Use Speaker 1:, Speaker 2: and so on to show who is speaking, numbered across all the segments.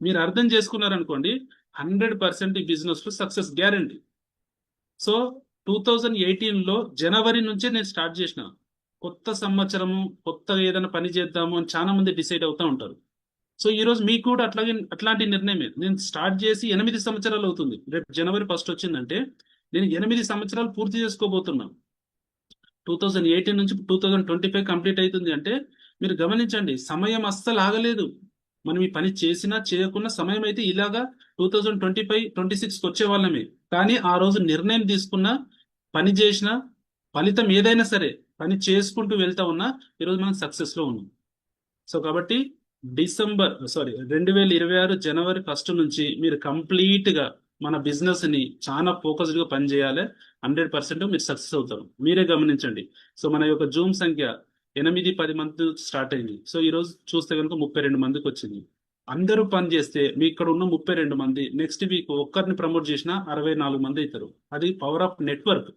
Speaker 1: మీరు అర్థం చేసుకున్నారనుకోండి, 100% ఈ బిజినెస్ లో సక్సెస్ గ్యారంటీ. సో 2018లో జనవరి నుంచే నేను స్టార్ట్ చేసిన. కొత్త సంవత్సరము, కొత్తగా ఏదైనా పని చేద్దాము అని చాలా మంది డిసైడ్ అవుతా ఉంటారు. సో ఈ రోజు మీకు కూడా అట్లాంటి నిర్ణయమే. నేను స్టార్ట్ చేసి 8 సంవత్సరాలు అవుతుంది. రేపు జనవరి 1 వచ్చిందంటే నేను 8 సంవత్సరాలు పూర్తి చేసుకోబోతున్నాను. 2018 నుంచి 2025 కంప్లీట్ అవుతుంది అంటే మీరు గమనించండి, సమయం అస్సలు ఆగలేదు. మనం ఈ పని చేసినా చేయకున్నా సమయం అయితే ఇలాగా 2025-26కి వచ్చే వాళ్ళమే. కానీ ఆ రోజు నిర్ణయం తీసుకున్న, పని చేసిన, ఫలితం ఏదైనా సరే పని చేసుకుంటూ వెళ్తా ఉన్నా ఈరోజు మనం సక్సెస్ లో ఉన్నాం. సో కాబట్టి 2026 జనవరి 1 నుంచి మీరు కంప్లీట్ గా మన బిజినెస్ ని చాలా ఫోకస్డ్ గా పని చేయాలి. 100% మీరు సక్సెస్ అవుతారు. మీరే గమనించండి. సో మన యొక్క జూమ్ సంఖ్య 8-10 మంది స్టార్ట్ అయింది. సో ఈ రోజు చూస్తే కనుక 32 మందికి వచ్చింది. అందరూ పని చేస్తే మీ ఇక్కడ ఉన్న 32 మంది నెక్స్ట్ వీక్ ఒక్కరిని ప్రమోట్ చేసినా 64 మంది అవుతారు. అది పవర్ ఆఫ్ నెట్వర్క్.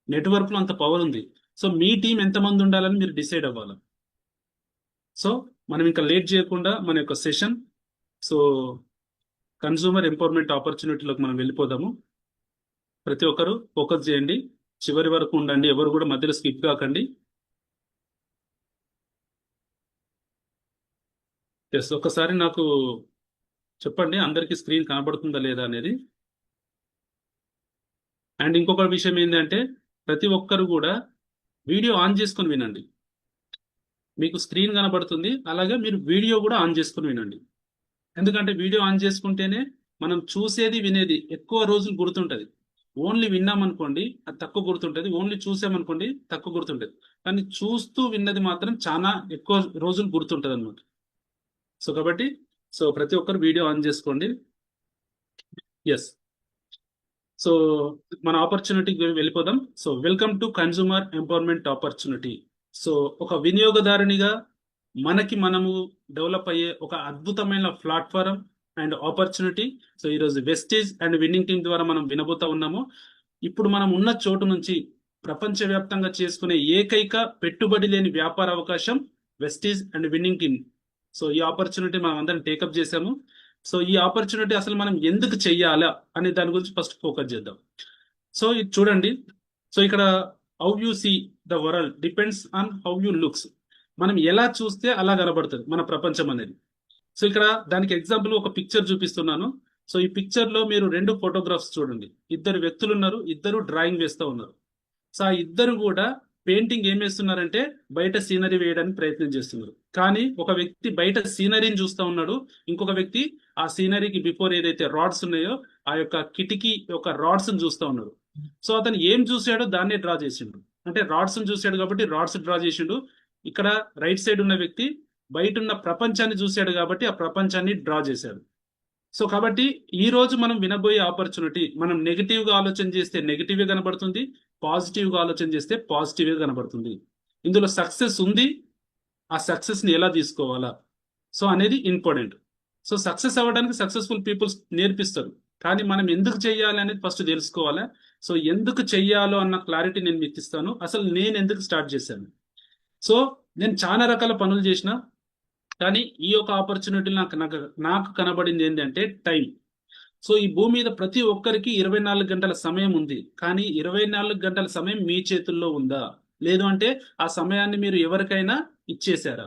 Speaker 1: నెట్వర్క్ లో అంత పవర్ ఉంది. సో మీ టీం ఎంతమంది ఉండాలని మీరు డిసైడ్ అవ్వాలి. సో మనం ఇంకా లేట్ చేయకుండా మన యొక్క సెషన్, సో కన్సూమర్ ఎంపవర్మెంట్ ఆపర్చునిటీలోకి మనం వెళ్ళిపోదాము. ప్రతి ఒక్కరు ఫోకస్ చేయండి, చివరి వరకు ఉండండి, ఎవరు కూడా మధ్యలో స్కిప్ కాకండి. ఎస్, ఒకసారి నాకు చెప్పండి అందరికీ స్క్రీన్ కనబడుతుందా లేదా అనేది. అండ్ ఇంకొక విషయం ఏంటంటే ప్రతి ఒక్కరు కూడా వీడియో ఆన్ చేసుకొని వినండి. మీకు స్క్రీన్ కనబడుతుంది, అలాగే మీరు వీడియో కూడా ఆన్ చేసుకొని వినండి. ఎందుకంటే వీడియో ఆన్ చేసుకుంటేనే మనం చూసేది వినేది ఎక్కువ రోజులు గుర్తుంటది. ఓన్లీ విన్నామనుకోండి అది తక్కువ గుర్తుంటది, ఓన్లీ చూసామనుకోండి తక్కువ గుర్తుంటది. కానీ చూస్తూ విన్నది మాత్రం చాలా ఎక్కువ రోజులు గుర్తుంటది అనమాట. సో కాబట్టి ప్రతి ఒక్కరు వీడియో ఆన్ చేసుకోండి. ఎస్, సో మన ఆపర్చునిటీకి వెళ్ళిపోదాం. So welcome to consumer empowerment opportunity. So ఒక వినియోగదారునిగా మనకి మనము డెవలప్ అయ్యే ఒక అద్భుతమైన ప్లాట్ఫారం అండ్ ఆపర్చునిటీ. సో ఈరోజు వెస్టేజ్ అండ్ విన్నింగ్ టీమ్ ద్వారా మనం వినబోతా ఉన్నాము. ఇప్పుడు మనం ఉన్న చోటు నుంచి ప్రపంచవ్యాప్తంగా చేసుకునే ఏకైక పెట్టుబడి లేని వ్యాపార అవకాశం wastage and winning team. So ఈ ఆపర్చునిటీ మనం అందరం టేకప్ చేశాము. సో ఈ ఆపర్చునిటీ అసలు మనం ఎందుకు చెయ్యాలా అనే దాని గురించి ఫస్ట్ ఫోకస్ చేద్దాం. సో ఇది చూడండి. సో ఇక్కడ how you see the world depends on how you looks. మనం ఎలా చూస్తే అలా కనబడుతుంది మన ప్రపంచం అనేది. సో ఇక్కడ దానికి ఎగ్జాంపుల్ ఒక పిక్చర్ చూపిస్తున్నాను. సో ఈ పిక్చర్ లో మీరు 2 ఫోటోగ్రాఫ్స్ చూడండి. ఇద్దరు వ్యక్తులు ఉన్నారు, ఇద్దరు డ్రాయింగ్ వేస్తూ ఉన్నారు. సో ఆ ఇద్దరు కూడా పెయింటింగ్ ఏం వేస్తున్నారంటే బయట సీనరీ వేయడానికి ప్రయత్నం చేస్తున్నారు. కానీ ఒక వ్యక్తి బయట సీనరీని చూస్తూ ఉన్నాడు, ఇంకొక వ్యక్తి ఆ సీనరీకి బిఫోర్ ఏదైతే రాడ్స్ ఉన్నాయో ఆ యొక్క కిటికీ యొక్క రాడ్స్ చూస్తూ ఉన్నాడు. సో అతను ఏం చూశాడో దాన్నే డ్రా చేసిండు. అంటే రాడ్స్ చూశాడు కాబట్టి రాడ్స్ డ్రా చేసిండు. ఇక్కడ రైట్ సైడ్ ఉన్న వ్యక్తి బయట ఉన్న ప్రపంచాన్ని చూశాడు కాబట్టి ఆ ప్రపంచాన్ని డ్రా చేశాడు. సో కాబట్టి ఈ రోజు మనం వినబోయే ఆపర్చునిటీ, మనం నెగిటివ్ గా ఆలోచన చేస్తే నెగిటివ్ గా కనబడుతుంది, పాజిటివ్ గా ఆలోచన చేస్తే పాజిటివ్ గా కనబడుతుంది. ఇందులో సక్సెస్ ఉంది, ఆ సక్సెస్ ని ఎలా తీసుకోవాలా సో అనేది ఇంపార్టెంట్. సో సక్సెస్ అవ్వడానికి సక్సెస్ఫుల్ పీపుల్స్ నేర్పిస్తారు, కానీ మనం ఎందుకు చెయ్యాలి అనేది ఫస్ట్ తెలుసుకోవాలా. సో ఎందుకు చెయ్యాలో అన్న క్లారిటీ నేను మీకు ఇస్తాను. అసలు నేను ఎందుకు స్టార్ట్ చేశాను. సో నేను చాలా రకాల పనులు చేసిన, కానీ ఈ యొక్క ఆపర్చునిటీ నాకు నాకు నాకు కనబడింది ఏంటంటే టైం. సో ఈ భూమి మీద ప్రతి ఒక్కరికి 24 గంటల సమయం ఉంది, కానీ 24 గంటల సమయం మీ చేతుల్లో ఉందా, లేదు అంటే ఆ సమయాన్ని మీరు ఎవరికైనా ఇచ్చేసారా?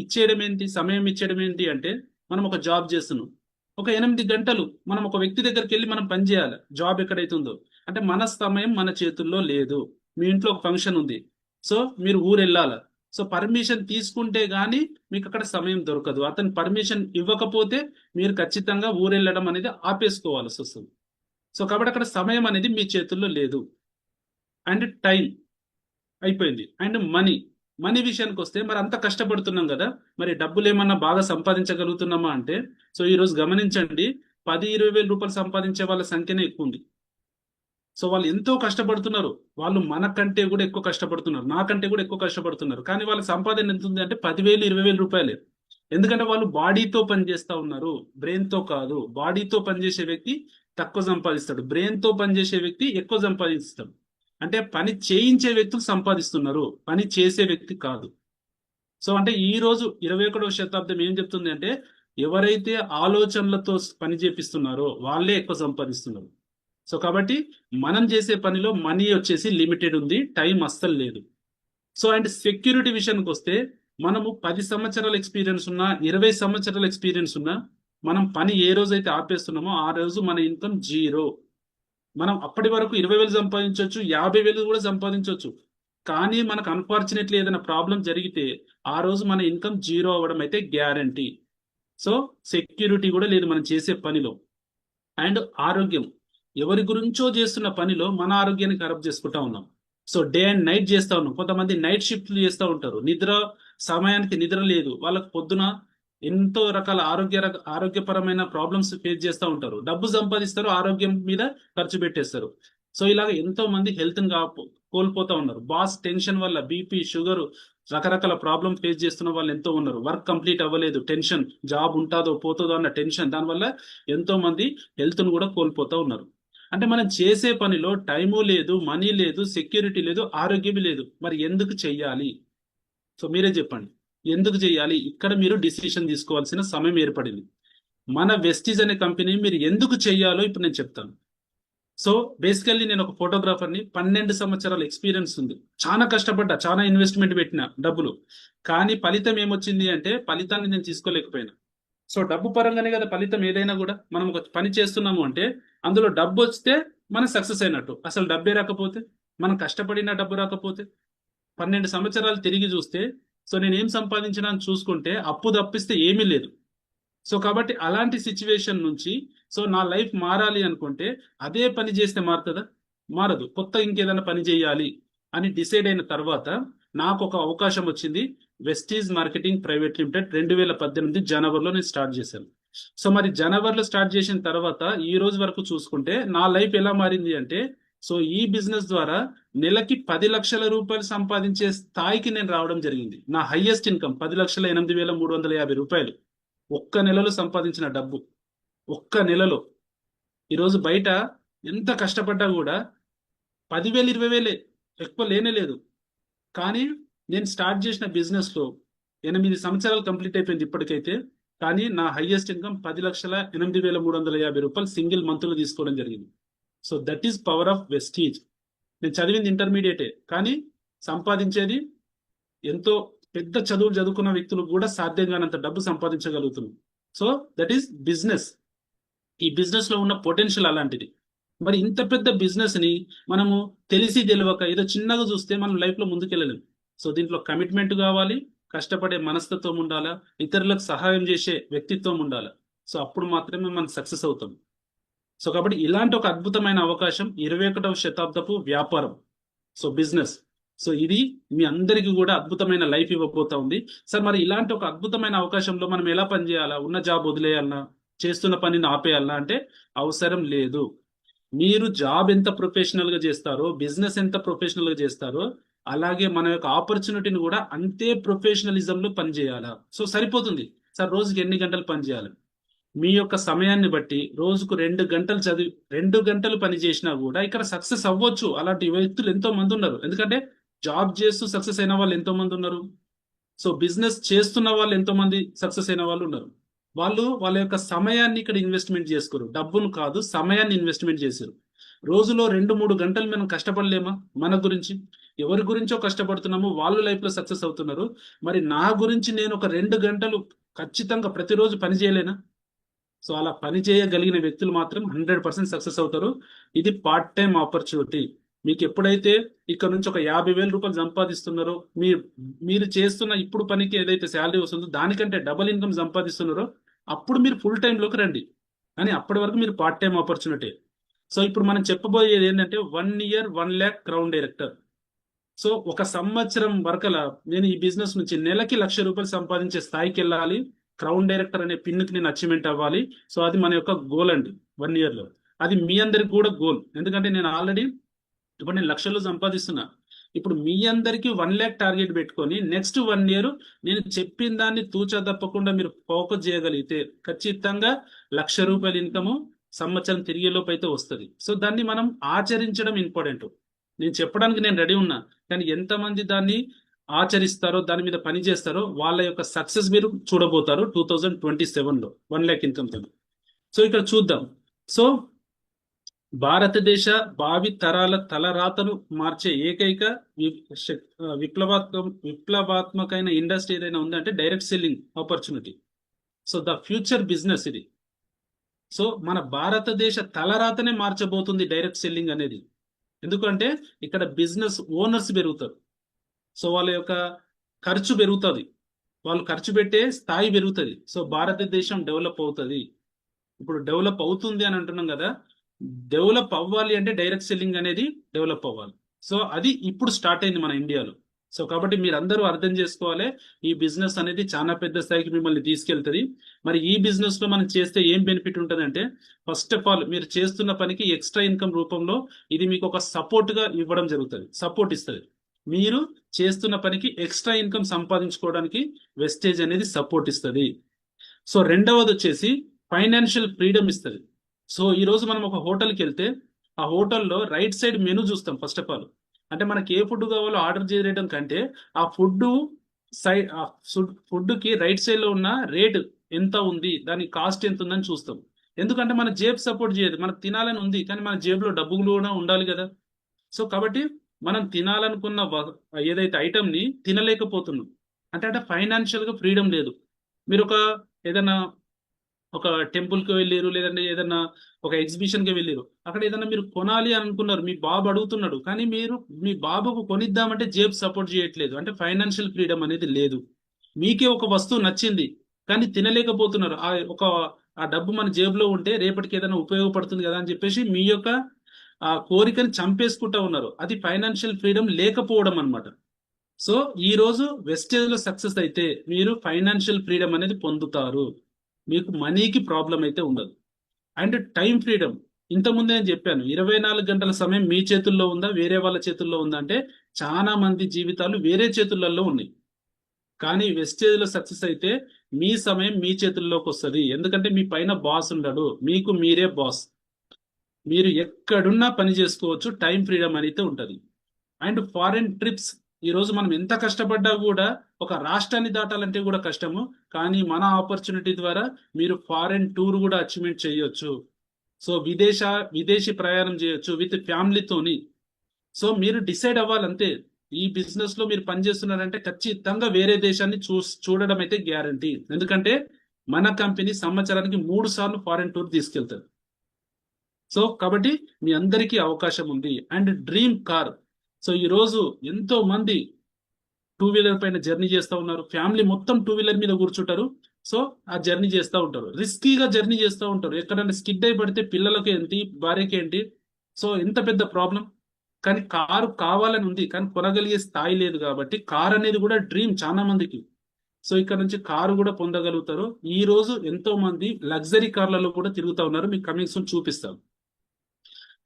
Speaker 1: ఇచ్చేయడం ఏంటి, సమయం ఇచ్చేయడం ఏంటి అంటే మనం ఒక జాబ్ చేస్తున్నాం, ఒక 8 గంటలు మనం ఒక వ్యక్తి దగ్గరికి వెళ్ళి మనం పని చేయాలి. జాబ్ ఎక్కడైతుందో అంటే మన సమయం మన చేతుల్లో లేదు. మీ ఇంట్లో ఒక ఫంక్షన్ ఉంది, సో మీరు ఊరు వెళ్ళాలి. సో పర్మిషన్ తీసుకుంటే గానీ మీకు అక్కడ సమయం దొరకదు. అతను పర్మిషన్ ఇవ్వకపోతే మీరు ఖచ్చితంగా ఊరు వెళ్ళడం అనేది ఆపేసుకోవాల్సి వస్తుంది. సో కాబట్టి అక్కడ సమయం అనేది మీ చేతుల్లో లేదు. అండ్ టైం అయిపోయింది. అండ్ మనీ, మనీ విషయానికి వస్తే మరి అంత కష్టపడుతున్నాం కదా, మరి డబ్బులు ఏమన్నా బాగా సంపాదించగలుగుతున్నామా అంటే సో ఈ రోజు గమనించండి, 10-20 వేల రూపాయలు సంపాదించే వాళ్ళ సంఖ్యనే ఎక్కువ ఉంది. సో వాళ్ళు ఎంతో కష్టపడుతున్నారు, వాళ్ళు మనకంటే కూడా ఎక్కువ కష్టపడుతున్నారు, నాకంటే కూడా ఎక్కువ కష్టపడుతున్నారు. కానీ వాళ్ళ సంపాదన ఎంత ఉంది అంటే 10,000-20,000 రూపాయలే. ఎందుకంటే వాళ్ళు బాడీతో పని చేస్తా ఉన్నారు, బ్రెయిన్ తో కాదు. బాడీతో పనిచేసే వ్యక్తి తక్కువ సంపాదిస్తాడు, బ్రెయిన్ తో పనిచేసే వ్యక్తి ఎక్కువ సంపాదిస్తాడు. అంటే పని చేయించే వ్యక్తులు సంపాదిస్తున్నారు, పని చేసే వ్యక్తి కాదు. సో అంటే ఈ రోజు 21వ శతాబ్దం ఏం చెప్తుంది అంటే ఎవరైతే ఆలోచనలతో పని చేపిస్తున్నారో వాళ్ళే ఎక్కువ సంపాదిస్తున్నారు. సో కాబట్టి మనం చేసే పనిలో మనీ వచ్చేసి లిమిటెడ్ ఉంది, టైం అస్సలు లేదు. సో అండ్ సెక్యూరిటీ విషయానికి వస్తే మనము 10 సంవత్సరాల ఎక్స్పీరియన్స్ ఉన్నా, 20 సంవత్సరాల ఎక్స్పీరియన్స్ ఉన్నా, మనం పని ఏ రోజైతే ఆపేస్తున్నామో ఆ రోజు మన ఇన్కమ్ జీరో. మనం అప్పటి వరకు 20,000 సంపాదించవచ్చు, 50,000 కూడా సంపాదించవచ్చు. కానీ మనకు అన్ఫార్చునేట్లీ ఏదైనా ప్రాబ్లం జరిగితే ఆ రోజు మన ఇన్కమ్ జీరో అవ్వడం అయితే గ్యారంటీ. సో సెక్యూరిటీ కూడా లేదు మనం చేసే పనిలో. అండ్ ఆరోగ్యం, ఎవరి గురించో చేస్తున్న పనిలో మన ఆరోగ్యాన్ని ఖరాబ్ చేసుకుంటా ఉన్నాం. సో డే అండ్ నైట్ చేస్తా ఉన్నాం. కొంతమంది నైట్ షిఫ్ట్లు చేస్తూ ఉంటారు, నిద్ర సమయానికి నిద్ర లేదు, వాళ్ళకి పొద్దున ఎంతో రకాల ఆరోగ్యపరమైన ప్రాబ్లమ్స్ ఫేస్ చేస్తూ ఉంటారు. డబ్బు సంపాదిస్తారు, ఆరోగ్యం మీద ఖర్చు పెట్టేస్తారు. సో ఇలాగ ఎంతో మంది హెల్త్ ని కోల్పోతా ఉన్నారు. బాస్ టెన్షన్ వల్ల బీపీ, షుగర్, రకరకాల ప్రాబ్లం ఫేస్ చేస్తున్న వాళ్ళు ఎంతో ఉన్నారు. వర్క్ కంప్లీట్ అవ్వలేదు, టెన్షన్, జాబ్ ఉంటుందో పోతుందో అన్న టెన్షన్, దానివల్ల ఎంతో మంది హెల్త్ ను కూడా కోల్పోతా ఉన్నారు. అంటే మనం చేసే పనిలో టైము లేదు, మనీ లేదు, సెక్యూరిటీ లేదు, ఆరోగ్యం లేదు. మరి ఎందుకు చెయ్యాలి? సో మీరే చెప్పండి, ఎందుకు చేయాలి? ఇక్కడ మీరు డిసిషన్ తీసుకోవాల్సిన సమయం ఏర్పడింది. మన వెస్టీజ్ అనే కంపెనీ మీరు ఎందుకు చెయ్యాలో ఇప్పుడు నేను చెప్తాను. సో బేసికల్లీ నేను ఒక ఫోటోగ్రాఫర్ని, 12 సంవత్సరాల ఎక్స్పీరియన్స్ ఉంది. చాలా కష్టపడ్డా, చాలా ఇన్వెస్ట్మెంట్ పెట్టిన డబ్బులు, కానీ ఫలితం ఏమొచ్చింది అంటే ఫలితాన్ని నేను తీసుకోలేకపోయినా. సో డబ్బు పరంగానే కదా ఫలితం. ఏదైనా కూడా మనం ఒక పని చేస్తున్నాము అంటే అందులో డబ్బు వస్తే మనం సక్సెస్ అయినట్టు. అసలు డబ్బే రాకపోతే, మనం కష్టపడిన డబ్బు రాకపోతే, 12 సంవత్సరాలు తిరిగి చూస్తే సో నేను ఏం సంపాదించినా అని చూసుకుంటే అప్పు తప్పిస్తే ఏమీ లేదు. సో కాబట్టి అలాంటి సిచ్యువేషన్ నుంచి సో నా లైఫ్ మారాలి అనుకుంటే అదే పని చేస్తే మారుతుందా? మారదు. కొత్త ఇంకేదైనా పని చేయాలి అని డిసైడ్ అయిన తర్వాత నాకు ఒక అవకాశం వచ్చింది. వెస్టీజ్ మార్కెటింగ్ ప్రైవేట్ లిమిటెడ్ 2018 జనవరిలో నేను స్టార్ట్ చేశాను. సో మరి జనవరిలో స్టార్ట్ చేసిన తర్వాత ఈ రోజు వరకు చూసుకుంటే నా లైఫ్ ఎలా మారింది అంటే, సో ఈ బిజినెస్ ద్వారా నెలకి 10 లక్షల రూపాయలు సంపాదించే స్థాయికి నేను రావడం జరిగింది. నా హైయెస్ట్ ఇన్కమ్ 10,08,350 రూపాయలు ఒక్క నెలలో సంపాదించిన డబ్బు. ఒక్క నెలలో. ఈరోజు బయట ఎంత కష్టపడ్డా కూడా 10,000, 20,000 ఎక్కువ లేనే లేదు. కానీ నేను స్టార్ట్ చేసిన బిజినెస్ లో 8 సంవత్సరాలు కంప్లీట్ అయిపోయింది ఇప్పటికైతే. కానీ నా హైయెస్ట్ ఇన్కమ్ 10,08,350 రూపాయలు సింగిల్ మంత్ లో తీసుకోవడం జరిగింది. So that is power of Vestige. నేను చదివింది ఇంటర్మీడియటే, కానీ సంపాదించేది ఎంతో పెద్ద చదువులు చదువుకున్న వ్యక్తులు కూడా సాధ్యం కానంత డబ్బు సంపాదించగలుగుతున్నాం. So that is business. ఈ బిజినెస్ లో ఉన్న పొటెన్షియల్ అలాంటిది. మరి ఇంత పెద్ద బిజినెస్ ని మనము తెలిసి తెలియక ఏదో చిన్నగా చూస్తే మనం లైఫ్ లో ముందుకెళ్ళలేం. సో దీంట్లో కమిట్మెంట్ కావాలి, కష్టపడే మనస్తత్వం ఉండాలా, ఇతరులకు సహాయం చేసే వ్యక్తిత్వం ఉండాలా. సో అప్పుడు మాత్రమే మనం సక్సెస్ అవుతాం. సో కాబట్టి ఇలాంటి ఒక అద్భుతమైన అవకాశం 21వ శతాబ్దపు వ్యాపారం, సో బిజినెస్. సో ఇది మీ అందరికీ కూడా అద్భుతమైన లైఫ్ ఇవ్వబోతా ఉంది. సార్ మరి ఇలాంటి ఒక అద్భుతమైన అవకాశంలో మనం ఎలా పనిచేయాలా? ఉన్న జాబ్ వదిలేయాలన్నా, చేస్తున్న పనిని ఆపేయాలన్నా అంటే అవసరం లేదు. మీరు జాబ్ ఎంత ప్రొఫెషనల్ గా చేస్తారో, బిజినెస్ ఎంత ప్రొఫెషనల్ గా చేస్తారో, అలాగే మన యొక్క ఆపర్చునిటీని కూడా అంతే ప్రొఫెషనలిజం లో పనిచేయాలా. సో సరిపోతుంది సార్ రోజుకి ఎన్ని గంటలు పనిచేయాలి? మీ యొక్క సమయాన్ని బట్టి రోజుకు 2 గంటలు చదివి 2 గంటలు పని చేసినా కూడా ఇక్కడ సక్సెస్ అవ్వచ్చు. అలాంటి వ్యక్తులు ఎంతో మంది ఉన్నారు. ఎందుకంటే జాబ్ చేస్తూ సక్సెస్ అయిన వాళ్ళు ఎంతో మంది ఉన్నారు. సో బిజినెస్ చేస్తున్న వాళ్ళు ఎంతో మంది సక్సెస్ అయిన వాళ్ళు ఉన్నారు. వాళ్ళు వాళ్ళ యొక్క సమయాన్ని ఇక్కడ ఇన్వెస్ట్మెంట్ చేసుకోరు, డబ్బును కాదు సమయాన్ని ఇన్వెస్ట్మెంట్ చేశారు. రోజులో 2-3 గంటలు మనం కష్టపడలేమా? మన గురించి ఎవరి గురించో కష్టపడుతున్నాము, వాళ్ళు లైఫ్ లో సక్సెస్ అవుతున్నారు. మరి నా గురించి నేను ఒక 2 గంటలు ఖచ్చితంగా ప్రతిరోజు పని చేయలేనా? సో అలా పని చేయగలిగిన వ్యక్తులు మాత్రం 100% సక్సెస్ అవుతారు. ఇది పార్ట్ టైం ఆపర్చునిటీ. మీకు ఎప్పుడైతే ఇక్కడ నుంచి ఒక 50,000 రూపాయలు సంపాదిస్తున్నారో, మీరు చేస్తున్న ఇప్పుడు పనికి ఏదైతే శాలరీ వస్తుందో దానికంటే డబుల్ ఇన్కమ్ సంపాదిస్తున్నారో అప్పుడు మీరు ఫుల్ టైం లోకి రండి. కానీ అప్పటి వరకు మీరు పార్ట్ టైం ఆపర్చునిటీ. సో ఇప్పుడు మనం చెప్పబోయేది ఏంటంటే 1 year 1 lakh crown director. So ఒక సంవత్సరం వరకలా నేను ఈ బిజినెస్ నుంచి నెలకి 1,00,000 రూపాయలు సంపాదించే స్థాయికి వెళ్ళాలి. క్రౌన్ డైరెక్టర్ అనే పిన్నుకి నేను అచీవ్మెంట్ అవ్వాలి. సో అది మన యొక్క గోల్ అండి 1 year లో. అది మీ అందరికి కూడా గోల్. ఎందుకంటే నేను ఆల్రెడీ ఇప్పుడు నేను లక్షల్లో సంపాదిస్తున్నా. ఇప్పుడు మీ అందరికీ 1 lakh టార్గెట్ పెట్టుకొని నెక్స్ట్ 1 year నేను చెప్పిన దాన్ని తూచా తప్పకుండా మీరు ఫోకస్ చేయగలిగితే ఖచ్చితంగా 1,00,000 రూపాయల ఇన్కమ్ సంవత్సరం తిరిగేలోపు అయితే వస్తుంది. సో దాన్ని మనం ఆచరించడం ఇంపార్టెంట్. నేను చెప్పడానికి నేను రెడీ ఉన్నా, కానీ ఎంతమంది దాన్ని ఆచరిస్తారో దాని మీద పని చేస్తారో వాళ్ళ యొక్క సక్సెస్ మీరు చూడబోతారు 2027లో 1 lakh ఇన్కమ్ తో. సో ఇక్కడ చూద్దాం. సో భారతదేశ భావి తరాల తలరాతను మార్చే ఏకైక విప్లవాత్మకమైన ఇండస్ట్రీ ఏదైనా ఉందంటే direct selling opportunity. So the future business ఇది. సో మన భారతదేశ తలరాతనే మార్చబోతుంది డైరెక్ట్ సెల్లింగ్ అనేది. ఎందుకంటే ఇక్కడ బిజినెస్ ఓనర్స్ పెరుగుతారు. సో వాళ్ళ యొక్క ఖర్చు పెరుగుతుంది, వాళ్ళు ఖర్చు పెట్టే స్థాయి పెరుగుతుంది. సో భారతదేశం డెవలప్ అవుతుంది. ఇప్పుడు డెవలప్ అవుతుంది అని అంటున్నాం కదా, డెవలప్ అవ్వాలి అంటే డైరెక్ట్ సెల్లింగ్ అనేది డెవలప్ అవ్వాలి. సో అది ఇప్పుడు స్టార్ట్ అయింది మన ఇండియాలో. సో కాబట్టి మీరు అందరూ అర్థం చేసుకోవాలి, ఈ బిజినెస్ అనేది చాలా పెద్ద స్థాయికి మిమ్మల్ని తీసుకెళ్తుంది. మరి ఈ బిజినెస్ లో మనం చేస్తే ఏం బెనిఫిట్ ఉంటుందంటే, ఫస్ట్ ఆఫ్ ఆల్ మీరు చేస్తున్న పనికి ఎక్స్ట్రా ఇన్కమ్ రూపంలో ఇది మీకు ఒక సపోర్ట్ గా ఇవ్వడం జరుగుతుంది, సపోర్ట్ ఇస్తుంది. మీరు చేస్తున్న పనికి ఎక్స్ట్రా ఇన్కమ్ సంపాదించుకోవడానికి వెస్టేజ్ అనేది సపోర్ట్ ఇస్తుంది. సో రెండవది వచ్చేసి ఫైనాన్షియల్ ఫ్రీడమ్ ఇస్తుంది. సో ఈ రోజు మనం ఒక హోటల్కి వెళ్తే ఆ హోటల్లో రైట్ సైడ్ మెనూ చూస్తాం. ఫస్ట్ ఆఫ్ ఆల్ అంటే మనకి ఏ ఫుడ్ కావాలో ఆర్డర్ చేయడం కంటే ఆ ఫుడ్ కి రైట్ సైడ్ లో ఉన్న రేట్ ఎంత ఉంది, దాని కాస్ట్ ఎంత ఉందని చూస్తాం. ఎందుకంటే మన జేబు సపోర్ట్ చేయదు, మనకు తినాలని ఉంది కానీ మన జేబులో డబ్బులు కూడా ఉండాలి కదా. సో కాబట్టి మనం తినాలనుకున్న ఏదైతే ఐటమ్ ని తినలేకపోతున్నాం అంటే ఫైనాన్షియల్ గా ఫ్రీడమ్ లేదు. మీరు ఏదైనా ఒక టెంపుల్ కి వెళ్ళారు, లేదంటే ఏదైనా ఒక ఎగ్జిబిషన్ కి వెళ్ళారు, అక్కడ ఏదైనా మీరు కొనాలి అని అనుకున్నారు, మీ బాబు అడుగుతున్నాడు కానీ మీరు మీ బాబుకు కొనిద్దామంటే జేబు సపోర్ట్ చేయట్లేదు, అంటే ఫైనాన్షియల్ ఫ్రీడమ్ అనేది లేదు. మీకే ఒక వస్తువు నచ్చింది కానీ తినలేకపోతున్నారు, ఆ డబ్బు మన జేబులో ఉంటే రేపటికి ఏదైనా ఉపయోగపడుతుంది కదా అని చెప్పేసి మీ యొక్క ఆ కోరికని చంపేసుకుంటా ఉన్నారు. అది ఫైనాన్షియల్ ఫ్రీడమ్ లేకపోవడం అన్నమాట. సో ఈ రోజు వెస్టేజ్ లో సక్సెస్ అయితే మీరు ఫైనాన్షియల్ ఫ్రీడమ్ అనేది పొందుతారు, మీకు మనీకి ప్రాబ్లం అయితే ఉండదు. అండ్ టైం ఫ్రీడమ్, ఇంతకుముందే నేను చెప్పాను 24 గంటల సమయం మీ చేతుల్లో ఉందా వేరే వాళ్ళ చేతుల్లో ఉందా అంటే చాలా మంది జీవితాలు వేరే చేతులలో ఉన్నాయి. కానీ వెస్టేజ్ లో సక్సెస్ అయితే మీ సమయం మీ చేతుల్లోకి వస్తుంది. ఎందుకంటే మీ పైన బాస్ ఉండడు, మీకు మీరే బాస్, మీరు ఎక్కడున్నా పని చేసుకోవచ్చు, టైం ఫ్రీడమ్ అయితే ఉంటది. అండ్ ఫారెన్ ట్రిప్స్, ఈ రోజు మనం ఎంత కష్టపడ్డా కూడా ఒక రాష్ట్రాన్ని దాటాలంటే కూడా కష్టము, కానీ మన ఆపర్చునిటీ ద్వారా మీరు ఫారెన్ టూర్ కూడా అచీవ్మెంట్ చేయొచ్చు. సో విదేశీ ప్రయాణం చేయొచ్చు విత్ ఫ్యామిలీతోని. సో మీరు డిసైడ్ అవ్వాలంతే, ఈ బిజినెస్ లో మీరు పనిచేస్తున్నారంటే ఖచ్చితంగా వేరే దేశాన్ని చూడడం అయితే గ్యారంటీ. ఎందుకంటే మన కంపెనీ సంవత్సరానికి 3 సార్లు ఫారెన్ టూర్ తీసుకెళ్తారు. సో కాబట్టి మీ అందరికీ అవకాశం ఉంది. అండ్ డ్రీమ్ కార్, సో ఈ రోజు ఎంతో మంది 2 వీలర్ పైన జర్నీ చేస్తూ ఉన్నారు, ఫ్యామిలీ మొత్తం 2 వీలర్ మీద కూర్చుంటారు. సో ఆ జర్నీ చేస్తూ ఉంటారు, రిస్కీగా జర్నీ చేస్తూ ఉంటారు, ఎక్కడైనా స్కిడ్ అయి పడితే పిల్లలకి ఏంటి, భార్యకి ఏంటి, సో ఎంత పెద్ద ప్రాబ్లం. కానీ కారు కావాలని ఉంది కానీ కొనగలిగే స్థాయి లేదు, కాబట్టి కార్ అనేది కూడా డ్రీమ్ చాలా మందికి. సో ఇక్కడ నుంచి కారు కూడా పొందగలుగుతారు. ఈ రోజు ఎంతో మంది లగ్జరీ కార్లలో కూడా తిరుగుతూ ఉన్నారు, మీకు కమింగ్ సూన్ చూపిస్తాం.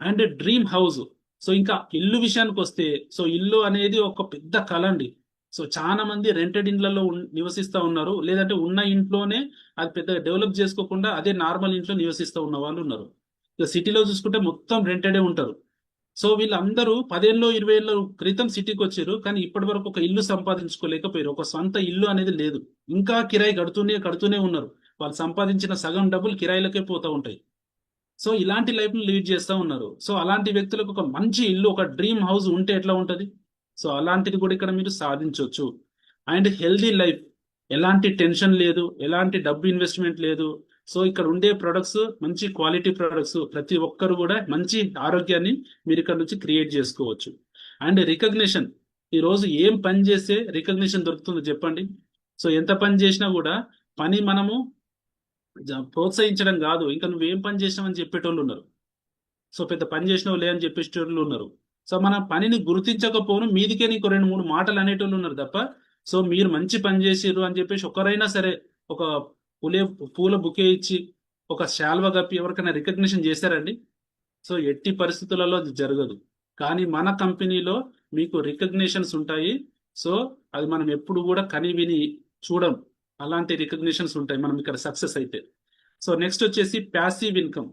Speaker 1: అండ్ డ్రీమ్ హౌస్, సో ఇంకా ఇల్లు విషయానికి వస్తే, సో ఇల్లు అనేది ఒక పెద్ద కళ అండి. సో చాలా మంది రెంటెడ్ ఇండ్లలో నివసిస్తూ ఉన్నారు, లేదంటే ఉన్న ఇంట్లోనే అది పెద్దగా డెవలప్ చేసుకోకుండా అదే నార్మల్ ఇంట్లో నివసిస్తూ ఉన్న వాళ్ళు ఉన్నారు. ఇక సిటీలో చూసుకుంటే మొత్తం రెంటెడే ఉంటారు. సో వీళ్ళందరూ 10 ఏళ్ళు 20 ఏళ్ళ క్రితం సిటీకి వచ్చారు కానీ ఇప్పటి వరకు ఒక ఇల్లు సంపాదించుకోలేకపోయారు, ఒక సొంత ఇల్లు అనేది లేదు, ఇంకా కిరాయి కడుతూనే ఉన్నారు. వాళ్ళు సంపాదించిన సగం డబ్బులు కిరాయిలకే పోతూ ఉంటాయి. సో ఇలాంటి లైఫ్ ని లీడ్ చేస్తూ ఉన్నారు. సో అలాంటి వ్యక్తులకు ఒక మంచి ఇల్లు, ఒక డ్రీమ్ హౌస్ ఉంటే ఎట్లా ఉంటది. సో అలాంటిది కూడా ఇక్కడ మీరు సాధించవచ్చు. అండ్ హెల్దీ లైఫ్, ఎలాంటి టెన్షన్ లేదు, ఎలాంటి డబ్బు ఇన్వెస్ట్మెంట్ లేదు. సో ఇక్కడ ఉండే ప్రొడక్ట్స్ మంచి క్వాలిటీ ప్రొడక్ట్స్, ప్రతి ఒక్కరు కూడా మంచి ఆరోగ్యాన్ని మీరు ఇక్కడ నుంచి క్రియేట్ చేసుకోవచ్చు. అండ్ రికగ్నిషన్, ఈ రోజు ఏం పని చేస్తే రికగ్నిషన్ దొరుకుతుందో చెప్పండి. సో ఎంత పని చేసినా కూడా పని మనము ప్రోత్సహించడం కాదు, ఇంకా నువ్వేం పని చేసినావని చెప్పేటోళ్ళు ఉన్నారు. సో పెద్ద పని చేసినావు లే అని చెప్పేటోళ్ళు ఉన్నారు. సో మన పనిని గుర్తించకపోను మీదికే నీకు 2-3 మాటలు అనేటోళ్ళు ఉన్నారు తప్ప, సో మీరు మంచి పని చేసిర్రు అని చెప్పేసి ఒకరైనా సరే ఒక పూల బుకే ఇచ్చి ఒక శాల్వా కప్పి ఎవరికైనా రికగ్నిషన్ చేశారండి. సో ఎట్టి పరిస్థితులలో అది జరగదు. కానీ మన కంపెనీలో మీకు రికగ్నిషన్స్ ఉంటాయి. సో అది మనం ఎప్పుడు కూడా కని విని చూడం, అలాంటి రికగ్నిషన్స్ ఉంటాయి మనం ఇక్కడ సక్సెస్ అయితే. సో నెక్స్ట్ వచ్చేసి passive income.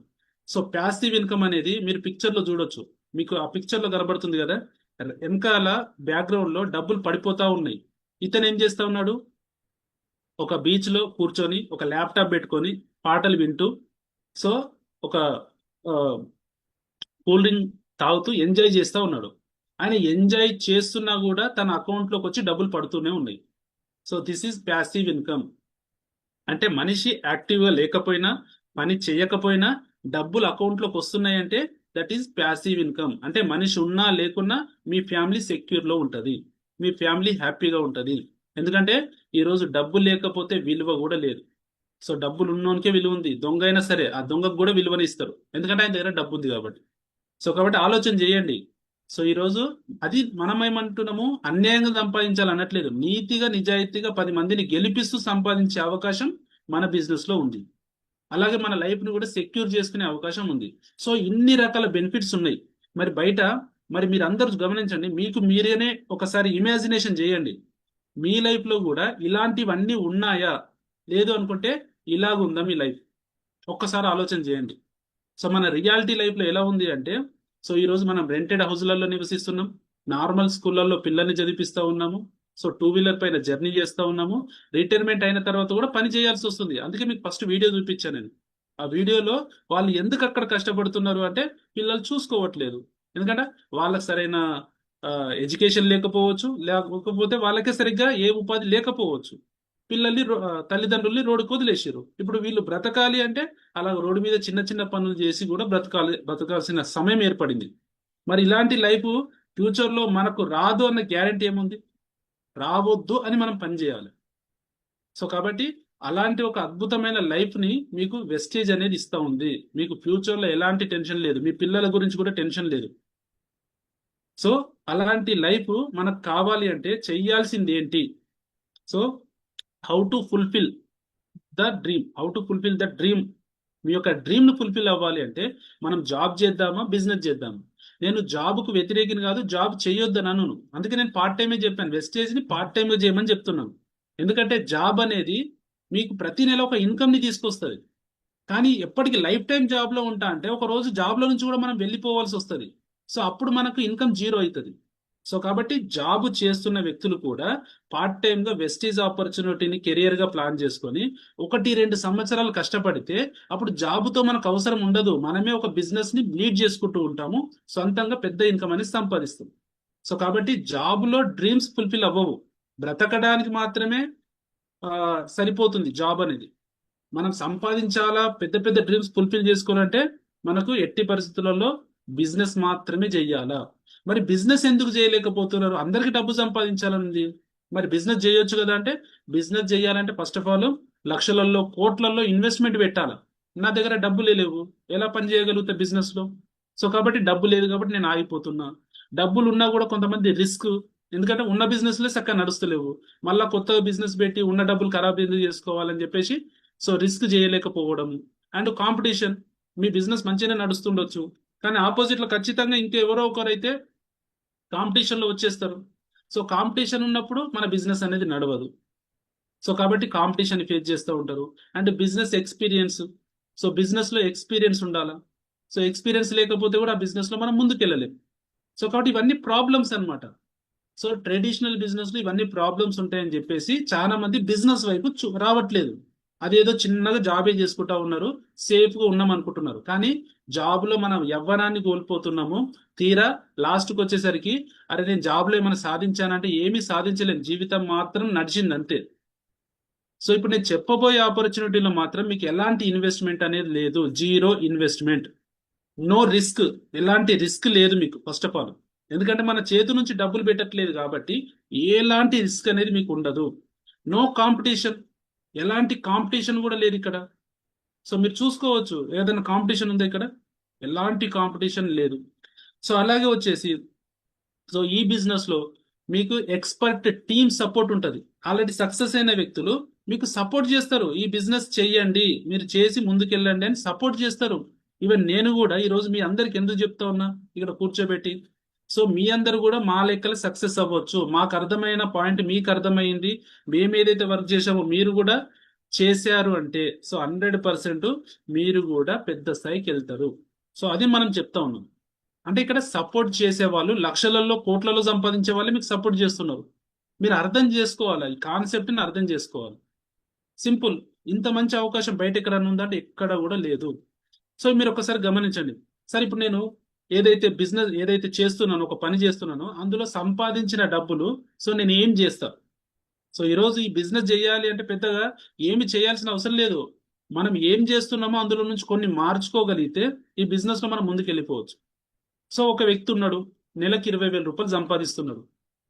Speaker 1: So passive income అనేది మీరు పిక్చర్ లో చూడొచ్చు, మీకు ఆ పిక్చర్ లో కనబడుతుంది కదా, వెనకాల బ్యాక్గ్రౌండ్ లో డబ్బులు పడిపోతా ఉన్నాయి. ఇతను ఏం చేస్తా ఉన్నాడు? ఒక బీచ్ లో కూర్చొని ఒక ల్యాప్టాప్ పెట్టుకొని పాటలు వింటూ, సో ఒక కూల్ డ్రింక్ తాగుతూ ఎంజాయ్ చేస్తా ఉన్నాడు. ఆయన ఎంజాయ్ చేస్తున్నా కూడా తన అకౌంట్ లోకి వచ్చి డబ్బులు పడుతూనే ఉన్నాయి. So this is passive income. అంటే మనిషి యాక్టివ్గా లేకపోయినా, పని చేయకపోయినా డబ్బులు అకౌంట్లోకి వస్తున్నాయంటే దట్ ఈస్ ప్యాసివ్ ఇన్కమ్. అంటే మనిషి ఉన్నా లేకున్నా మీ ఫ్యామిలీ సెక్యూర్ లో ఉంటది, మీ ఫ్యామిలీ హ్యాపీగా ఉంటది. ఎందుకంటే ఈ రోజు డబ్బు లేకపోతే విలువ కూడా లేదు. సో డబ్బులు ఉన్నోనికే విలువ ఉంది. దొంగ అయినా సరే ఆ దొంగకు కూడా విలువని ఇస్తారు, ఎందుకంటే ఆయన దగ్గర డబ్బు ఉంది కాబట్టి. సో కాబట్టి ఆలోచన చేయండి. సో ఈ రోజు అది మనం ఏమంటున్నాము, అన్యాయంగా సంపాదించాలి అనట్లేదు. నీతిగా నిజాయితీగా 10 మందిని గెలిపిస్తూ సంపాదించే అవకాశం మన బిజినెస్ లో ఉంది. అలాగే మన లైఫ్ ని కూడా సెక్యూర్ చేసుకునే అవకాశం ఉంది. సో ఇన్ని రకాల బెనిఫిట్స్ ఉన్నాయి. మరి బయట, మరి మీరు అందరూ గమనించండి, మీకు మీరేనే ఒకసారి ఇమాజినేషన్ చేయండి. మీ లైఫ్ లో కూడా ఇలాంటివన్నీ ఉన్నాయా? లేదు అనుకుంటే ఇలాగుందా మీ లైఫ్? ఒక్కసారి ఆలోచన చేయండి. సో మన రియాలిటీ లైఫ్ లో ఎలా ఉంది అంటే, సో ఈ రోజు మనం రెంటెడ్ హౌస్లలో నివసిస్తున్నాం, నార్మల్ స్కూళ్ళల్లో పిల్లల్ని చదివిపిస్తా ఉన్నాము, సో టూ వీలర్ పైన జర్నీ చేస్తా ఉన్నాము. రిటైర్మెంట్ అయిన తర్వాత కూడా పని చేయాల్సి వస్తుంది. అందుకే మీకు ఫస్ట్ వీడియో చూపించాను నేను. ఆ వీడియోలో వాళ్ళు ఎందుకు అక్కడ కష్టపడుతున్నారు అంటే, పిల్లలు చూసుకోవట్లేదు. ఎందుకంటే వాళ్ళకి సరైన ఎడ్యుకేషన్ లేకపోవచ్చు, లేకపోతే వాళ్ళకే సరిగ్గా ఏ ఉపాధి లేకపోవచ్చు. పిల్లల్ని తల్లిదండ్రుల్ని రోడ్డుకు వదిలేసారు. ఇప్పుడు వీళ్ళు బ్రతకాలి అంటే అలా రోడ్డు మీద చిన్న చిన్న పనులు చేసి కూడా బ్రతకాల్సిన సమయం ఏర్పడింది. మరి ఇలాంటి లైఫ్ ఫ్యూచర్ లో మనకు రాదు అన్న గ్యారెంటీ ఏముంది? రావద్దు అని మనం పని చేయాలి. సో కాబట్టి అలాంటి ఒక అద్భుతమైన లైఫ్ ని మీకు వెస్టేజ్ అనేది ఇస్తా ఉంది. మీకు ఫ్యూచర్ లో ఎలాంటి టెన్షన్ లేదు, మీ పిల్లల గురించి కూడా టెన్షన్ లేదు. సో అలాంటి లైఫ్ మనకు కావాలి అంటే చెయ్యాల్సింది ఏంటి? So how to fulfil the dream. మీ యొక్క డ్రీమ్ ను ఫుల్ఫిల్ అవ్వాలి అంటే మనం జాబ్ చేద్దామా, బిజినెస్ చేద్దామా? నేను జాబ్ కు వ్యతిరేకిని కాదు, జాబ్ చేయొద్దని అనను. అందుకే నేను పార్ట్ టైమే చెప్పాను, వెస్టేజ్ ని పార్ట్ టైమ్ గా చేయమని చెప్తున్నాను. ఎందుకంటే జాబ్ అనేది మీకు ప్రతి నెల ఒక ఇన్కమ్ ని తీసుకొస్తుంది. కానీ ఎప్పటికీ లైఫ్ టైం జాబ్ లో ఉంటా అంటే ఒక రోజు జాబ్ లో నుంచి కూడా మనం వెళ్ళిపోవాల్సి వస్తుంది. సో అప్పుడు మనకు ఇన్కమ్ జీరో అవుతుంది. సో కాబట్టి జాబ్ చేస్తున్న వ్యక్తులు కూడా పార్ట్ టైం గా వెస్టేజ్ ఆపర్చునిటీని కెరియర్ గా ప్లాన్ చేసుకొని 1-2 సంవత్సరాలు కష్టపడితే అప్పుడు జాబ్ తో మనకు అవసరం ఉండదు. మనమే ఒక బిజినెస్ ని లీడ్ చేసుకుంటూ ఉంటాము, సొంతంగా పెద్ద ఇన్కమ్ అనేది సంపాదిస్తాం. సో కాబట్టి జాబ్ లో డ్రీమ్స్ ఫుల్ఫిల్ అవ్వవు, బ్రతకడానికి మాత్రమే సరిపోతుంది జాబ్ అనేది. మనం సంపాదించాలా, పెద్ద పెద్ద డ్రీమ్స్ ఫుల్ఫిల్ చేసుకోవాలంటే మనకు ఎట్టి పరిస్థితులలో బిజినెస్ మాత్రమే చెయ్యాలా? మరి బిజినెస్ ఎందుకు చేయలేకపోతున్నారు? అందరికి డబ్బు సంపాదించాలనుంది, మరి బిజినెస్ చేయొచ్చు కదా అంటే, బిజినెస్ చేయాలంటే ఫస్ట్ ఆఫ్ ఆల్ లక్షలలో కోట్లలో ఇన్వెస్ట్మెంట్ పెట్టాలా? నా దగ్గర డబ్బులే లేవు, ఎలా పని చేయగలుగుతా బిజినెస్ లో? సో కాబట్టి డబ్బు లేదు కాబట్టి నేను ఆగిపోతున్నా. డబ్బులు ఉన్నా కూడా కొంతమంది రిస్క్, ఎందుకంటే ఉన్న బిజినెస్ లే చక్కగా నడుస్తలేవు, మళ్ళా కొత్తగా బిజినెస్ పెట్టి ఉన్న డబ్బులు ఖరాబ్ ఎందుకు చేసుకోవాలని చెప్పేసి సో రిస్క్ చేయలేకపోవడం. అండ్ కాంపిటీషన్, మీ బిజినెస్ మంచిగానే నడుస్తుండొచ్చు కానీ ఆపోజిట్ లో ఖచ్చితంగా ఇంకెవరో ఒకరైతే కాంపిటీషన్ లో వచ్చేస్తారు. సో కాంపిటీషన్ ఉన్నప్పుడు మన బిజినెస్ అనేది నడవదు. సో కాబట్టి కాంపిటీషన్ ఫేస్ చేస్తూ ఉంటారు. And business experience, so business లో ఎక్స్పీరియన్స్ ఉండాలా? సో ఎక్స్పీరియన్స్ లేకపోతే కూడా ఆ బిజినెస్ లో మనం ముందుకెళ్ళలేం. సో కాబట్టి ఇవన్నీ ప్రాబ్లమ్స్ అన్నమాట. సో ట్రెడిషనల్ బిజినెస్ లో ఇవన్నీ ప్రాబ్లమ్స్ ఉంటాయని చెప్పేసి చాలా మంది బిజినెస్ వైపు రావట్లేదు. అదేదో చిన్నగా జాబే చేసుకుంటా ఉన్నారు, సేఫ్ గా ఉన్నాం అనుకుంటున్నారు. కానీ జాబ్ లో మనం యవ్వనాన్ని కోల్పోతున్నాము. తీరా లాస్ట్ కి వచ్చేసరికి అరే నేను జాబ్ లో ఏమైనా సాధించానంటే ఏమీ సాధించలేను, జీవితం మాత్రం నడిచింది అంతే. సో ఇప్పుడు నేను చెప్పబోయే ఆపర్చునిటీలో మాత్రం మీకు ఎలాంటి ఇన్వెస్ట్మెంట్ అనేది లేదు, జీరో ఇన్వెస్ట్మెంట్, నో రిస్క్. ఎలాంటి రిస్క్ లేదు మీకు ఫస్ట్ ఆఫ్ ఆల్. ఎందుకంటే మన చేతి నుంచి డబ్బులు పెట్టట్లేదు కాబట్టి ఎలాంటి రిస్క్ అనేది మీకు ఉండదు. నో కాంపిటీషన్, ఎలాంటి కాంపిటీషన్ కూడా లేదు ఇక్కడ. సో మీరు చూసుకోవచ్చు, ఏదైనా కాంపిటీషన్ ఉందా ఇక్కడ? ఎలాంటి కాంపిటీషన్ లేదు. సో అలాగే వచ్చేసి సో ఈ బిజినెస్ లో మీకు ఎక్స్పర్ట్ టీమ్ సపోర్ట్ ఉంటుంది. ఆల్రెడీ సక్సెస్ అయిన వ్యక్తులు మీకు సపోర్ట్ చేస్తారు, ఈ బిజినెస్ చెయ్యండి, మీరు చేసి ముందుకెళ్ళండి అని సపోర్ట్ చేస్తారు. ఈవెన్ నేను కూడా ఈ రోజు మీ అందరికి ఎందుకు చెప్తా ఉన్నా ఇక్కడ కూర్చోబెట్టి, సో మీ అందరు కూడా మా లెక్కలు సక్సెస్ అవ్వచ్చు. మాకు అర్థమైన పాయింట్ మీకు అర్థమైంది, మేము ఏదైతే వర్క్ చేసామో మీరు కూడా చేశారు అంటే సో 100% మీరు కూడా పెద్ద స్థాయికి వెళ్తారు. సో అది మనం చెప్తా ఉన్నాం. అంటే ఇక్కడ సపోర్ట్ చేసే వాళ్ళు లక్షలలో కోట్లలో సంపాదించే వాళ్ళే మీకు సపోర్ట్ చేస్తున్నారు. మీరు అర్థం చేసుకోవాలి, ఈ కాన్సెప్ట్ని అర్థం చేసుకోవాలి. సింపుల్. ఇంత మంచి అవకాశం బయట ఎక్కడన్నా ఉందంటే ఎక్కడ కూడా లేదు. సో మీరు ఒకసారి గమనించండి. సరే ఇప్పుడు నేను ఏదైతే బిజినెస్ ఏదైతే చేస్తున్నానో, ఒక పని చేస్తున్నానో అందులో సంపాదించిన డబ్బులు సో నేను ఏం చేస్తా? సో ఈరోజు ఈ బిజినెస్ చేయాలి అంటే పెద్దగా ఏమి చేయాల్సిన అవసరం లేదు. మనం ఏం చేస్తున్నామో అందులో నుంచి కొన్ని మార్చుకోగలిగితే ఈ బిజినెస్ లో మనం ముందుకు వెళ్ళిపోవచ్చు. సో ఒక వ్యక్తి ఉన్నాడు, నెలకి 20,000 రూపాయలు సంపాదిస్తున్నాడు.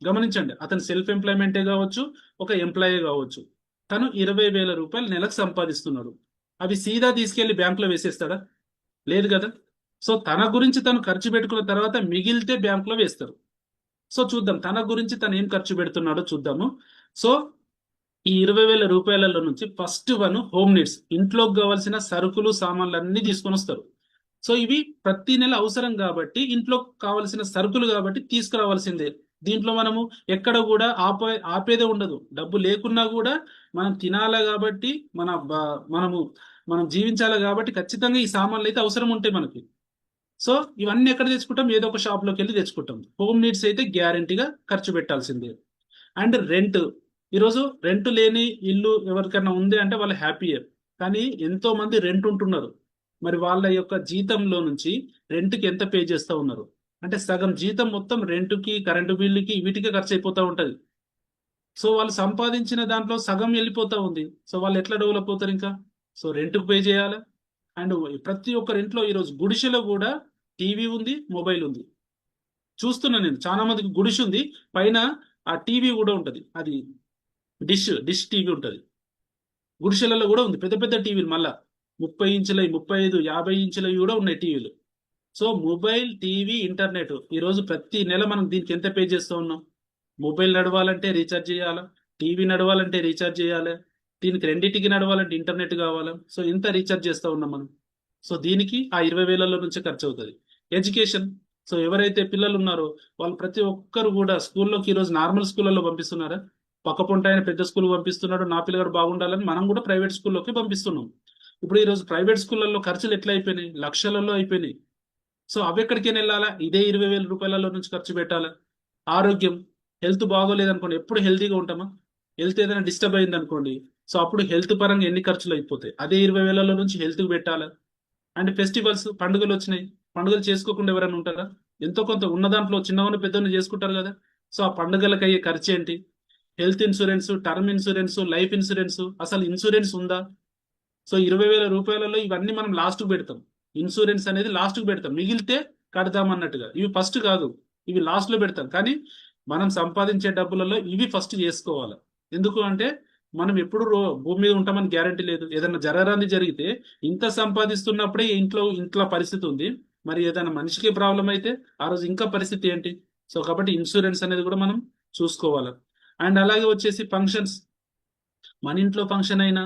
Speaker 1: గమనించండి, అతను సెల్ఫ్ ఎంప్లాయ్మెంటే కావచ్చు, ఒక ఎంప్లాయీ కావచ్చు. తను 20,000 రూపాయలు నెలకు సంపాదిస్తున్నాడు. అవి సీదా తీసుకెళ్లి బ్యాంకులో వేసేస్తాడా? లేదు కదా. సో తన గురించి తను ఖర్చు పెట్టుకున్న తర్వాత మిగిలితే బ్యాంకులో వేస్తారు. సో చూద్దాం తన గురించి తను ఏం ఖర్చు పెడుతున్నాడో చూద్దాము. సో ఈ 20,000 రూపాయలలో నుంచి ఫస్ట్ వన్ హోమ్ నీడ్స్, ఇంట్లోకి కావాల్సిన సరుకులు సామాన్లు అన్ని తీసుకొని వస్తారు. సో ఇవి ప్రతి నెల అవసరం కాబట్టి, ఇంట్లో కావాల్సిన సరుకులు కాబట్టి తీసుకురావాల్సిందే. దీంట్లో మనము ఎక్కడ కూడా ఆపేదే ఉండదు. డబ్బు లేకున్నా కూడా మనం తినాలి కాబట్టి, మనం జీవించాలి కాబట్టి ఖచ్చితంగా ఈ సామాన్లు అయితే అవసరం ఉంటాయి మనకి. సో ఇవన్నీ ఎక్కడ తెచ్చుకుంటాం? ఏదో ఒక షాప్ లోకి వెళ్ళి తెచ్చుకుంటాం. హోమ్ నీడ్స్ అయితే గ్యారంటీగా ఖర్చు పెట్టాల్సిందే. And rent. ఈరోజు రెంట్ లేని ఇల్లు ఎవరికైనా ఉంది అంటే వాళ్ళు హ్యాపీయే. కానీ ఎంతో మంది రెంట్ ఉంటున్నారు. మరి వాళ్ళ యొక్క జీతంలో నుంచి రెంట్కి ఎంత పే చేస్తూ ఉన్నారు? అంటే సగం జీతం మొత్తం రెంట్కి, కరెంటు బిల్లుకి, వీటికే ఖర్చు అయిపోతూ ఉంటది. సో వాళ్ళు సంపాదించిన దాంట్లో సగం వెళ్ళిపోతా ఉంది. సో వాళ్ళు ఎట్లా డెవలప్ అవుతారు ఇంకా? సో రెంట్కి పే చేయాలి. అండ్ ప్రతి ఒక్కరి ఇంట్లో ఈరోజు గుడిసెలో కూడా టీవీ ఉంది, మొబైల్ ఉంది. చూస్తున్నా నేను చాలా మందికి గుడిసె ఉంది, పైన ఆ టీవీ కూడా ఉంటది. అది డిష్ టీవీ ఉంటది. గుడిసెలలో కూడా ఉంది పెద్ద పెద్ద టీవీలు, మళ్ళా 30 ఇంచులవి, 35, 50 ఇంచులవి కూడా ఉన్నాయి టీవీలు. సో మొబైల్, టీవీ, ఇంటర్నెట్ ఈరోజు ప్రతి నెల మనం దీనికి ఎంత పే చేస్తూ ఉన్నాం? మొబైల్ నడవాలంటే రీఛార్జ్ చేయాలా, టీవీ నడవాలంటే రీఛార్జ్ చేయాలి, దీనికి రెండింటికి నడవాలంటే ఇంటర్నెట్ కావాలా. సో ఇంత రీఛార్జ్ చేస్తూ ఉన్నాం మనం. సో దీనికి ఆ 20,000 నుంచి ఖర్చు అవుతుంది. ఎడ్యుకేషన్. సో ఎవరైతే పిల్లలు ఉన్నారో వాళ్ళు ప్రతి ఒక్కరు కూడా స్కూల్లోకి ఈరోజు నార్మల్ స్కూళ్ళలో పంపిస్తున్నారా? పక్క పొంట ఆయన పెద్ద స్కూల్ పంపిస్తున్నాడు, నా పిల్లగాడు బాగుండాలని మనం కూడా ప్రైవేట్ స్కూల్లోకి పంపిస్తున్నాం. ఇప్పుడు ఈరోజు ప్రైవేట్ స్కూళ్ళల్లో ఖర్చులు ఎట్లా అయిపోయినాయి? లక్షలలో అయిపోయినాయి. సో అవి ఎక్కడికైనా వెళ్ళాలా? ఇదే 20,000 రూపాయలలో నుంచి ఖర్చు పెట్టాలా? ఆరోగ్యం. హెల్త్ బాగోలేదు అనుకోండి, ఎప్పుడు హెల్తీగా ఉంటామా? హెల్త్ ఏదైనా డిస్టర్బ్ అయింది అనుకోండి, సో అప్పుడు హెల్త్ పరంగా ఎన్ని ఖర్చులు అయిపోతాయి? అదే 20,000 నుంచి హెల్త్కి పెట్టాలా? అండ్ ఫెస్టివల్స్, పండుగలు వచ్చినాయి, పండుగలు చేసుకోకుండా ఎవరైనా ఉంటారా? ఎంతో కొంత ఉన్న దాంట్లో చిన్నవన్న పెద్దవన్న చేసుకుంటారు కదా. సో ఆ పండుగలకు అయ్యే ఖర్చు ఏంటి? Health insurance, term insurance, life insurance, అసలు ఇన్సూరెన్స్ ఉందా? సో 20,000 రూపాయలలో ఇవన్నీ మనం లాస్ట్కు పెడతాం. ఇన్సూరెన్స్ అనేది లాస్ట్కు పెడతాం, మిగిలితే కడదాం అన్నట్టుగా. ఇవి ఫస్ట్ కాదు, ఇవి లాస్ట్ లో పెడతాం. కానీ మనం సంపాదించే డబ్బులలో ఇవి ఫస్ట్ చేసుకోవాలి. ఎందుకు అంటే మనం ఎప్పుడు భూమి మీద ఉంటామని గ్యారంటీ లేదు. ఏదైనా జరగరాంది జరిగితే ఇంత సంపాదిస్తున్నప్పుడే ఇంట్లో పరిస్థితి ఉంది, మరి ఏదైనా మనిషికి ప్రాబ్లం అయితే ఆ రోజు ఇంకా పరిస్థితి ఏంటి? సో కాబట్టి ఇన్సూరెన్స్ అనేది కూడా మనం చూసుకోవాలి. అండ్ అలాగే వచ్చేసి ఫంక్షన్స్. మన ఇంట్లో ఫంక్షన్ అయినా,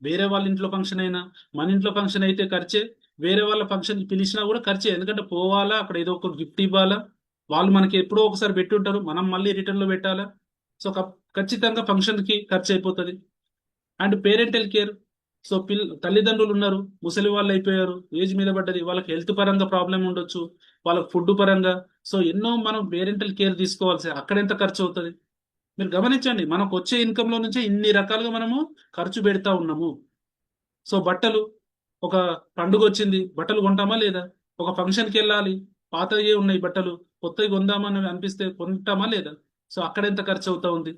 Speaker 1: వేరే వాళ్ళ ఇంట్లో ఫంక్షన్ అయినా, మన ఇంట్లో ఫంక్షన్ అయితే ఖర్చే, వేరే వాళ్ళ ఫంక్షన్ పిలిచినా కూడా ఖర్చే. ఎందుకంటే పోవాలా, అక్కడ ఏదో ఒక గిఫ్ట్ ఇవ్వాలా, వాళ్ళు మనకి ఎప్పుడో ఒకసారి పెట్టి ఉంటారు, మనం మళ్ళీ రిటర్న్ లో పెట్టాలా. సో ఖచ్చితంగా ఫంక్షన్ కి ఖర్చు అయిపోతుంది. And parental care. సో తల్లిదండ్రులు ఉన్నారు, ముసలి వాళ్ళు అయిపోయారు, ఏజ్ మీద పడ్డది, వాళ్ళకి హెల్త్ పరంగా ప్రాబ్లం ఉండొచ్చు, వాళ్ళకి ఫుడ్ పరంగా. సో ఎన్నో మనం పేరెంటల్ కేర్ తీసుకోవాల్సి, అక్కడ ఎంత ఖర్చు అవుతుంది? మీరు గమనించండి, మనకు వచ్చే ఇన్కమ్ లో నుంచే ఇన్ని రకాలుగా మనము ఖర్చు పెడతా ఉన్నాము. సో బట్టలు, ఒక పండుగ వచ్చింది, బట్టలు కొంటామా లేదా? ఒక ఫంక్షన్కి వెళ్ళాలి, పాతయ్యే ఉన్నాయి బట్టలు, కొత్తవి కొందామని అనిపిస్తే కొంటామా లేదా? సో అక్కడ ఎంత ఖర్చు అవుతా ఉంది?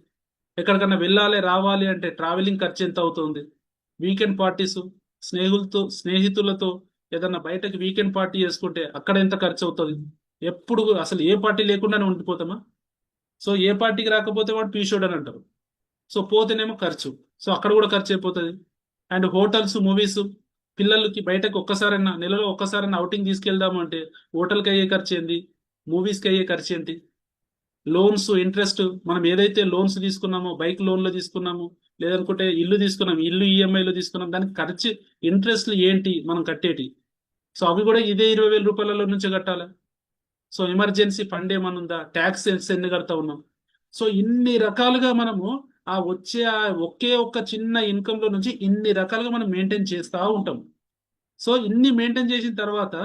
Speaker 1: ఎక్కడికన్నా వెళ్ళాలి రావాలి అంటే ట్రావెలింగ్ ఖర్చు ఎంత అవుతుంది? వీకెండ్ పార్టీస్, స్నేహితులతో ఏదన్నా బయటకి వీకెండ్ పార్టీ చేసుకుంటే అక్కడ ఎంత ఖర్చు అవుతుంది? ఎప్పుడు అసలు ఏ పార్టీ లేకుండానే ఉండిపోతామా? సో ఏ పార్టీకి రాకపోతే వాడు పీషోడ్ అని అంటారు. సో పోతేనేమో ఖర్చు, సో అక్కడ కూడా ఖర్చు అయిపోతుంది. And hotels, movies. పిల్లలకి బయటకు ఒక్కసారైనా, నెలలో ఒక్కసారైనా అవుటింగ్ తీసుకెళ్దాము అంటే హోటల్కి అయ్యే ఖర్చు ఏంది? మూవీస్కి అయ్యే ఖర్చు ఏంటి? Loans, interest. మనం ఏదైతే లోన్స్ తీసుకున్నామో, బైక్ లోన్లో తీసుకున్నాము, లేదనుకుంటే ఇల్లు తీసుకున్నాం, ఇల్లు ఈఎంఐలో తీసుకున్నాం, దానికి ఖర్చు ఇంట్రెస్ట్లు ఏంటి మనం కట్టేటి? సో అవి కూడా ఇదే 20,000 రూపాయలలో నుంచి కట్టాలి. సో ఎమర్జెన్సీ ఫండ్ ఏమైనా ఉందా? ట్యాక్స్ ఎన్ని కడతా ఉన్నాం? సో ఇన్ని రకాలుగా మనము ఆ ఒకే ఒక్క చిన్న ఇన్కమ్ లో నుంచి ఇన్ని రకాలుగా మనం మెయింటైన్ చేస్తూ ఉంటాం. సో ఇన్ని మెయింటైన్ చేసిన తర్వాత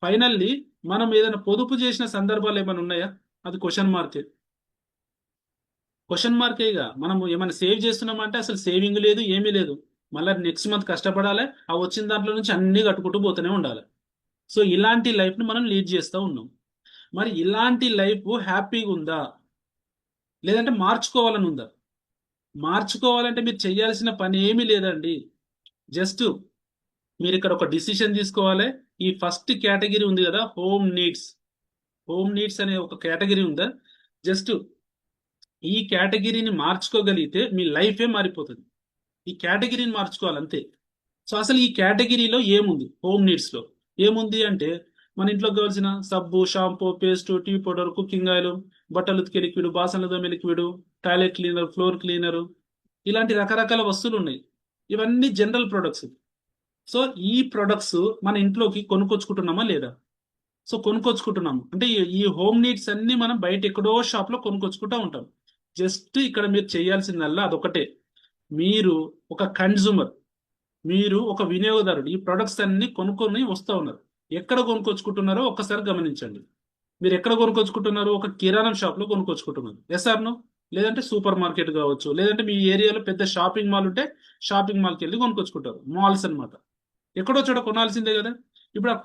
Speaker 1: ఫైనల్లీ మనం ఏదైనా పొదుపు చేసిన సందర్భాలు ఏమైనా ఉన్నాయా? అది క్వశ్చన్ మార్కే. క్వశ్చన్ మార్కేగా. మనం ఏమైనా సేవ్ చేస్తున్నామంటే అసలు సేవింగ్ లేదు, ఏమీ లేదు. మళ్ళీ నెక్స్ట్ మంత్ కష్టపడాలి, ఆ వచ్చిన దాంట్లో నుంచి అన్ని కట్టుకుంటూ పోతూనే ఉండాలి. సో ఇలాంటి లైఫ్ ని మనం లీడ్ చేస్తూ ఉన్నాం. మరి ఇలాంటి లైఫ్ హ్యాపీగా ఉందా, లేదంటే మార్చుకోవాలని ఉందా? మార్చుకోవాలంటే మీరు చేయాల్సిన పని ఏమీ లేదండి. జస్ట్ మీరు ఇక్కడ ఒక డిసిషన్ తీసుకోవాలి. ఈ ఫస్ట్ కేటగిరీ ఉంది కదా, హోమ్ నీడ్స్. హోమ్ నీడ్స్ అనే ఒక కేటగిరీ ఉందా? జస్ట్ ఈ కేటగిరీని మార్చుకోగలిగితే మీ లైఫే మారిపోతుంది. ఈ కేటగిరీని మార్చుకోవాలి అంతే. సో అసలు ఈ కేటగిరీలో ఏముంది? హోమ్ నీడ్స్ లో ఏముంది అంటే, మన ఇంట్లో కావాల్సిన సబ్బు, shampoo, paste, tea powder, cooking oil, బట్టలు ఉతికే లిక్విడ్, బాసనలు తోమే liquid, toilet cleaner, floor cleaner, ఇలాంటి రకరకాల వస్తువులు ఉన్నాయి. ఇవన్నీ జనరల్ ప్రొడక్ట్స్. సో ఈ ప్రొడక్ట్స్ మన ఇంట్లోకి కొనుక్కొచ్చుకుంటున్నామా లేదా? సో కొనుక్కొచ్చుకుంటున్నాము అంటే ఈ హోమ్ నీడ్స్ అన్ని మనం బయట ఎక్కడో షాప్ లో కొనుక్కొచ్చుకుంటా ఉంటాం. జస్ట్ ఇక్కడ మీరు చేయాల్సిందల్లా అదొకటే. మీరు ఒక కన్జ్యూమర్, మీరు ఒక వినియోగదారుడు, ఈ ప్రొడక్ట్స్ అన్ని కొనుక్కొని వస్తూ ఉన్నారు. ఎక్కడ కొనుక్కొచ్చుకుంటున్నారో ఒక్కసారి గమనించండి. మీరు ఎక్కడ కొనుక్కొచ్చుకుంటున్నారు? ఒక కిరాణం షాప్ లో కొనుక్కొచ్చుకుంటున్నారు. Yes or no? లేదంటే సూపర్ మార్కెట్ కావచ్చు, లేదంటే మీ ఏరియాలో పెద్ద షాపింగ్ మాల్ ఉంటే షాపింగ్ మాల్కి వెళ్ళి కొనుక్కొచ్చుకుంటారు. మాల్స్ అన్నమాట. ఎక్కడో చోట కొనాల్సిందే కదా. ఇప్పుడు ఆ